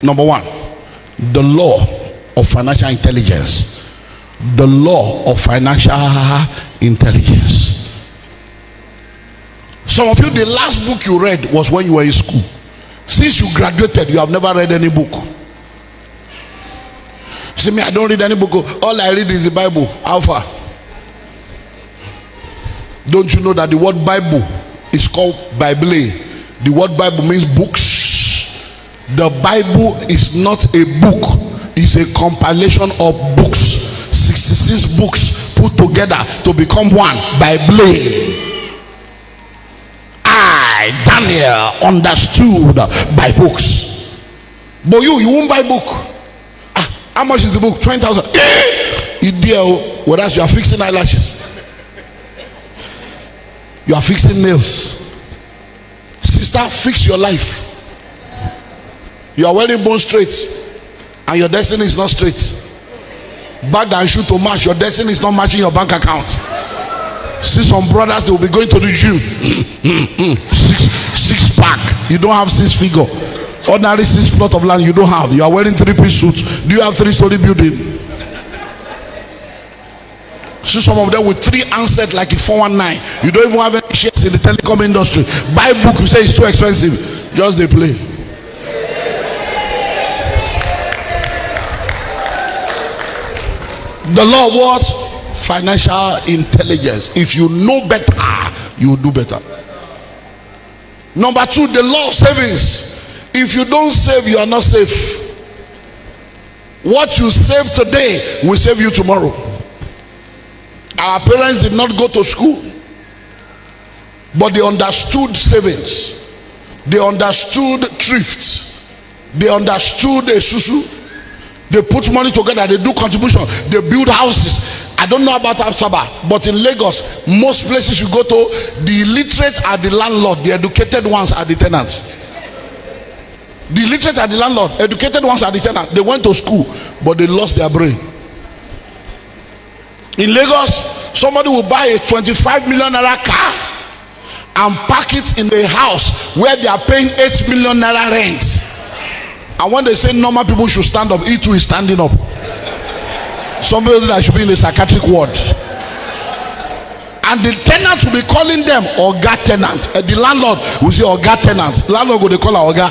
Number one, the law of financial intelligence. The law of financial intelligence. Some of you, the last book you read was when you were in school. Since you graduated, you have never read any book. See me, I don't read any book. All I read is the Bible. Alpha. Don't you know that the word Bible is called Bible? The word Bible means books. The Bible is not a book, it's a compilation of books. 66 books put together to become one. Bible. I, Daniel, understood by books. But you won't buy book. How much is the book? 20,000. Whereas you are fixing eyelashes, you are fixing nails. Sister, fix your life. You are wearing bone straight and your destiny is not straight. Bag and shoe to match, your destiny is not matching your bank account. See some brothers, they will be going to the gym. Six pack. You don't have 6 figure. Ordinary 6 plot of land you don't have. You are wearing 3-piece suits. Do you have 3-story building? See some of them with 3 handsets like a 419. You don't even have any shares in the telecom industry. Buy book, you say it's too expensive. Just they play. The law of what? Financial intelligence. If you know better, you will do better. Number 2, the law of savings. If you don't save, you are not safe. What you save today will save you tomorrow. Our parents did not go to school, but they understood savings. They understood thrift. They understood a susu. They put money together, they do contribution, they build houses. I don't know about Absaba, but in Lagos, most places you go to, the illiterate are the landlord, the educated ones are the tenants. The illiterate are the landlord, educated ones are the tenants. They went to school, but they lost their brain. In Lagos, somebody will buy a 25 million naira car and park it in a house where they are paying 8 million naira rent. And when they say normal people should stand up, he too is standing up. Somebody that should be in a psychiatric ward. And the tenant will be calling them Oga tenant. The landlord will say Oga tenant. Landlord will call her Oga.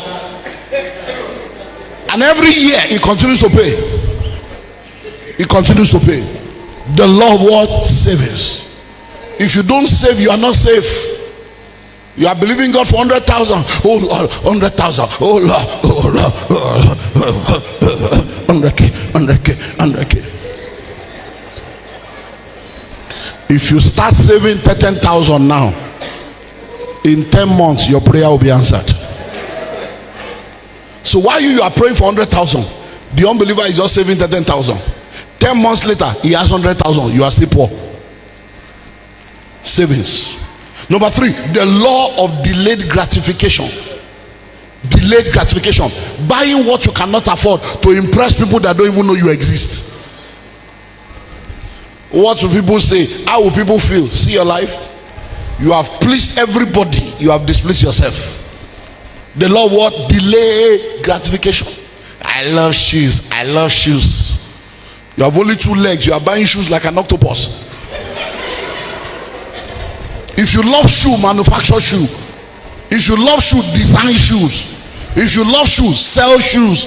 And every year he continues to pay. He continues to pay. The law of what? Savings. If you don't save, you are not safe. You are believing God for 100,000. Oh Lord, 100,000. Oh Lord, oh Lord. 100K. If you start saving 10,000 now, in 10 months your prayer will be answered. So while you are praying for 100,000, the unbeliever is just saving 10,000. 10 months later, he has 100,000. You are still poor. Savings. Number 3, the law of delayed gratification. Delayed gratification. Buying what you cannot afford to impress people that don't even know you exist. What will people say? How will people feel? See your life. You have pleased everybody. You have displeased yourself. The law of what? Delay gratification. I love shoes. I love shoes. You have only 2 legs. You are buying shoes like an octopus. If you love shoe, manufacture shoe. If you love shoe, design shoes. If you love shoes, sell shoes.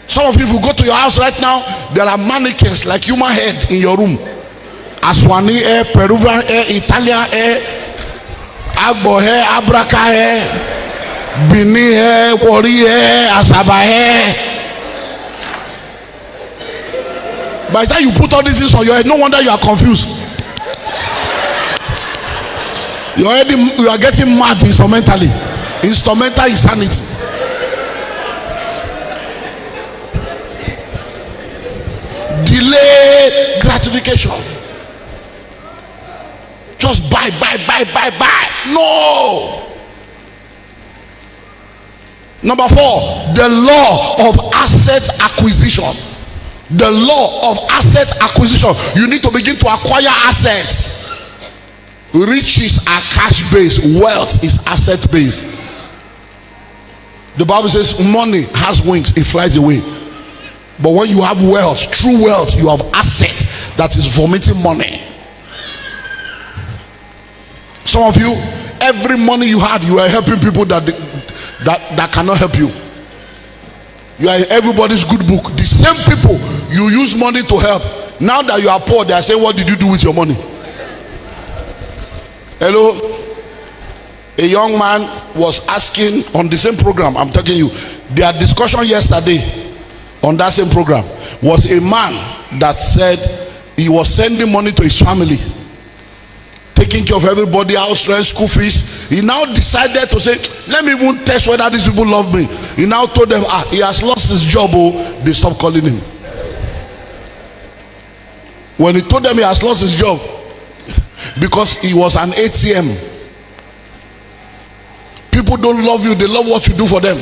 Some of you, if you go to your house right now, there are mannequins like human head in your room. Aswani hair, Peruvian hair, Italian hair, Agbo hair, Abraka hair, Bini hair, Wari hair, Asaba hair. By the time you put all these things on your head, no wonder you are confused. You are getting mad instrumentally. Instrumental insanity. Delay gratification. Just buy. No. Number 4, the law of asset acquisition. The law of asset acquisition. You need to begin to acquire assets. Riches are cash based, wealth is asset based. The Bible says money has wings, it flies away. But when you have wealth, true wealth, you have assets that is vomiting money. Some of you, every money you had, you are helping people that cannot help you. You are in everybody's good book. The same people you use money to help, now that you are poor, they are saying, what did you do with your money? Hello? A young man was asking on the same program, I'm telling you, their discussion yesterday on that same program was a man that said he was sending money to his family, taking care of everybody, house rent, school fees. He now decided to say, let me even test whether these people love me. He now told them, he has lost his job. Oh, they stopped calling him. When he told them he has lost his job, because he was an ATM. People don't love you, they love what you do for them.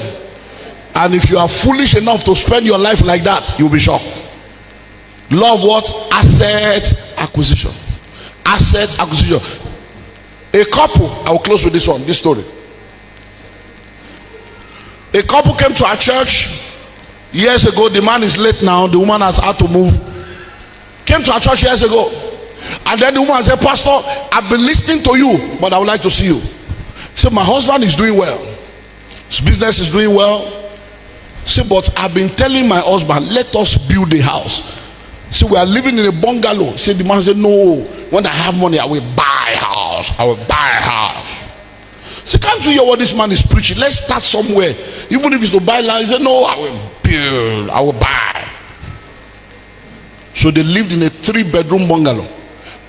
And if you are foolish enough to spend your life like that, you'll be shocked. Love what? Asset acquisition. Asset acquisition. A couple, I will close with this story. A couple came to our church years ago. The man is late now, the woman has had to move. Came to our church years ago, and then the woman said, Pastor, I've been listening to you, but I would like to see you. So my husband is doing well, his business is doing well. Say, but I've been telling my husband, let us build a house. So we are living in a bungalow. Say, the man said, no, when I have money, I will buy a house. I will buy a house. Say, can't you hear what this man is preaching? Let's start somewhere. Even if it's to buy land, he said, no, I will build, I will buy. So they lived in a 3-bedroom bungalow.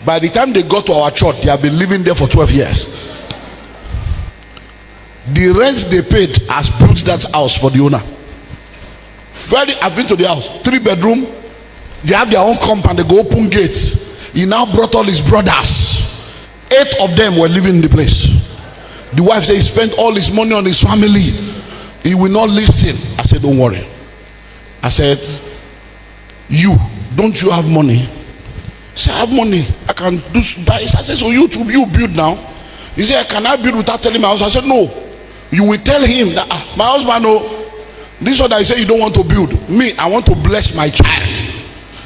By the time they got to our church, they have been living there for 12 years. The rent they paid has built that house for the owner. I've been to the house, 3-bedroom. They have their own compound, they go open gates. He now brought all his brothers. 8 of them were living in the place. The wife said he spent all his money on his family. He will not listen. I said, don't worry. I said, don't you have money? He said, I have money. I can do buy. I said, so you build now? He said, can I build without telling my husband? I said, no. You will tell him that my husband, no, this is what I say you don't want to build. Me, I want to bless my child.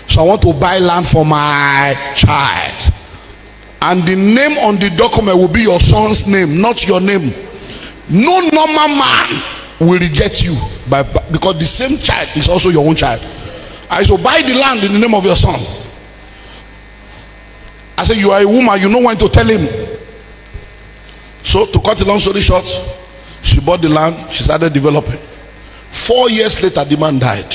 So I want to buy land for my child. And the name on the document will be your son's name, not your name. No normal man will reject you because the same child is also your own child. I said, buy the land in the name of your son. I said, you are a woman, you know when to tell him. So to cut a long story short, she bought the land, she started developing. 4 years later, the man died.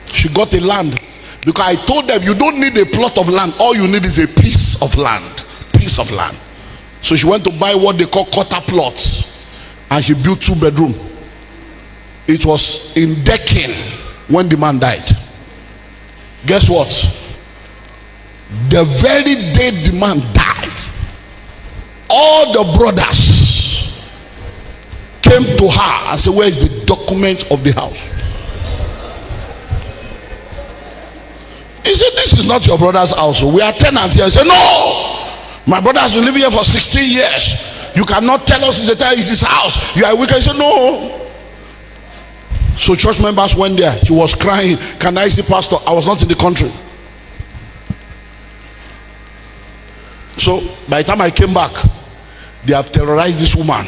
She got a land because I told them you don't need a plot of land, all you need is a piece of land. Piece of land. So she went to buy what they call quarter plots, and she built 2-bedroom. It was in decking when the man died. Guess what? The very day the man died, all the brothers came to her and said, where is the document of the house? He said, this is not your brother's house. We are tenants here. He said, no, my brother has been living here for 16 years. You cannot tell us it's his house. You are wicked. He said, no. So church members went there. She was crying, can I see pastor? I was not in the country. So by the time I came back, they have terrorized this woman.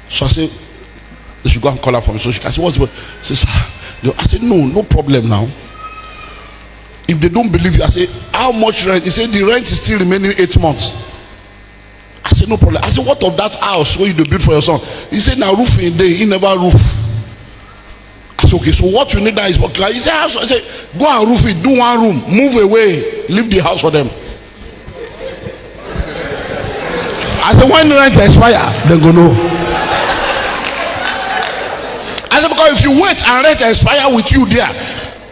So I said, they should go and call her for me. So I said, what's the problem? She said, I said, no problem now. If they don't believe you, I said, how much rent? He said, the rent is still remaining 8 months. I said, no problem. I said, what of that house where you build for your son? He said, now roof in day, he never roof. I said, okay, so what you need now is what? He said, house. I said, go and roof it, do 1 room, move away, leave the house for them. I said, when the rent expire, then go no. I said, because if you wait and rent expire with you there,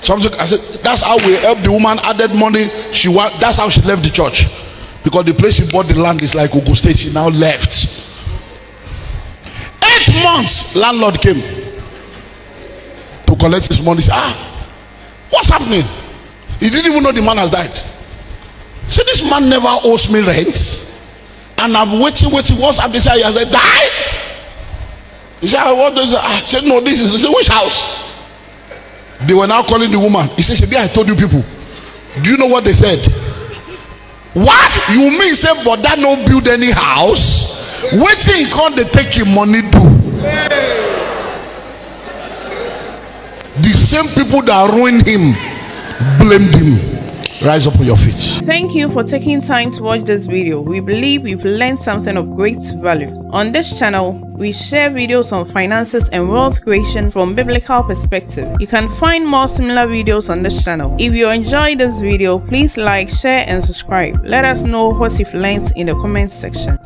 something. I said, that's how we help the woman. Added money. That's how she left the church, because the place she bought the land is like Ogun State. She now left. 8 months, landlord came to collect his money. He said, what's happening? He didn't even know the man has died. So this man never owes me rent. and I'm waiting. What's up? They say, I said, die. He said, what does I said, no, this is. He said, which house? They were now calling the woman. He said, Shebi, I told you people. Do you know what they said? What? You mean say, but that no build any house? Waiting, can't they take him money do? The same people that ruined him blamed him. Rise up on your feet. Thank you for taking time to watch this video. We believe you've learned something of great value. On this channel, we share videos on finances and wealth creation from biblical perspective. You can find more similar videos on this channel. If you enjoyed this video, please like, share and subscribe. Let us know what you've learned in the comment section.